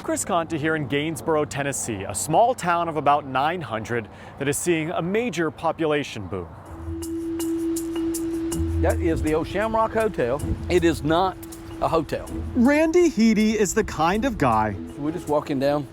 Chris Conte here in Gainesboro, Tennessee, a small town of about 900 that is seeing a major population boom. That is the old Shamrock Hotel. It is not a hotel. Randy Heedy is the kind of guy We're just walking down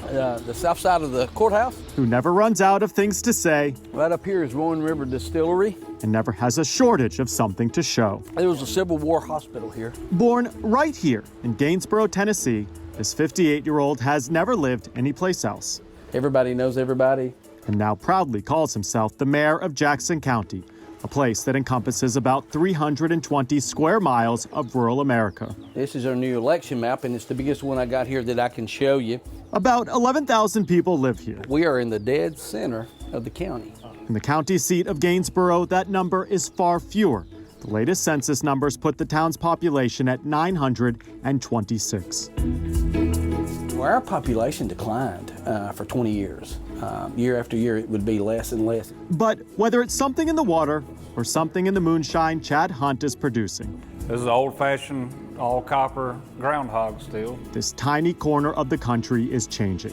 the south side of the courthouse. who never runs out of things to say Right up here is Rowan River Distillery. and never has a shortage of something to show. There was a Civil War hospital here. Born right here in Gainesboro, Tennessee, this 58-year-old has never lived anyplace else Everybody knows everybody. and now proudly calls himself the mayor of Jackson County, a place that encompasses about 320 square miles of rural America. This is our new election map, and it's the biggest one I got here that I can show you. About 11,000 people live here. We are in the dead center of the county. In the county seat of Gainesboro, that number is far fewer. The latest census numbers put the town's population at 926. Well, our population declined for 20 years. Year after year, it would be less and less. But whether it's something in the water or something in the moonshine Chad Hunt is producing, This is old-fashioned, all-copper groundhog steel. this tiny corner of the country is changing.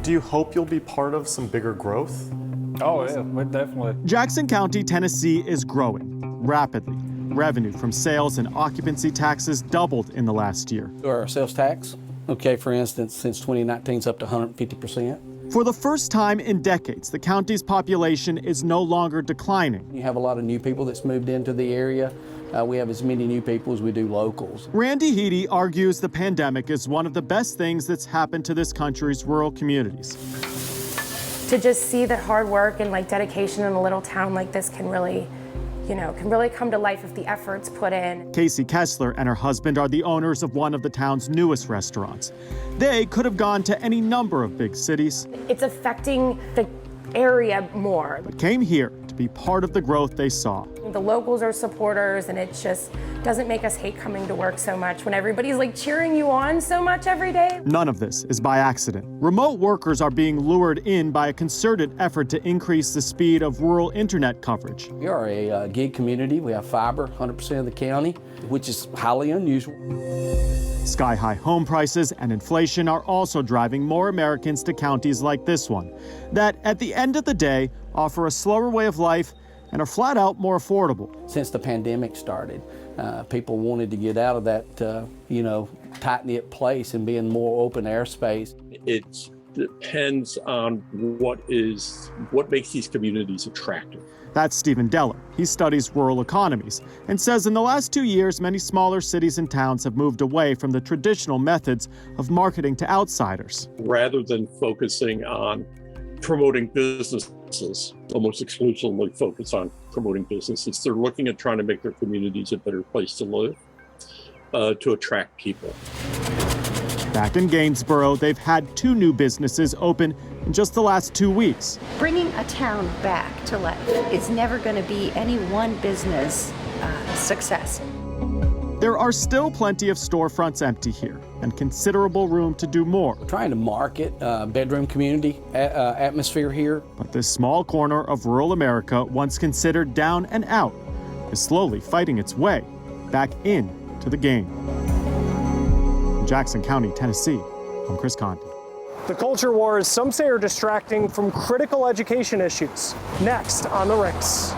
Do you hope you'll be part of some bigger growth? Oh, yeah, we definitely. Jackson County, Tennessee is growing rapidly. Revenue from sales and occupancy taxes doubled in the last year. Our sales tax, okay, for instance, since 2019 is up to 150%. For the first time in decades, the county's population is no longer declining. You have a lot of new people that's moved into the area. We have as many new people as we do locals. Randy Heedy argues the pandemic is one of the best things that's happened to this country's rural communities. To just see that hard work and dedication in a little town like this can really come to life if the effort's put in. Casey Kessler and her husband are the owners of one of the town's newest restaurants. They could have gone to any number of big cities, It's affecting the area more. but came here to be part of the growth they saw. The locals are supporters, and it just doesn't make us hate coming to work so much when everybody's cheering you on so much every day. None of this is by accident. Remote workers are being lured in by a concerted effort to increase the speed of rural internet coverage. We are a gig community. We have fiber, 100% of the county, which is highly unusual. Sky-high home prices and inflation are also driving more Americans to counties like this one, that at the end of the day offer a slower way of life and are flat out more affordable. Since the pandemic started, people wanted to get out of that, tight-knit place and be in more open air space. It depends on what makes these communities attractive. That's Stephen Deller. He studies rural economies and says in the last 2 years, many smaller cities and towns have moved away from the traditional methods of marketing to outsiders. Rather than focusing on promoting businesses, almost exclusively focus on promoting businesses, they're looking at trying to make their communities a better place to live, to attract people. Back in Gainesboro, they've had 2 new businesses open in just the last 2 weeks. Bringing a town back to life is never going to be any one business success. There are still plenty of storefronts empty here and considerable room to do more. We're trying to market bedroom community atmosphere here. But this small corner of rural America, once considered down and out, is slowly fighting its way back into the game. In Jackson County, Tennessee, I'm Chris Conte. The culture wars, some say, are distracting from critical education issues. Next on The Race.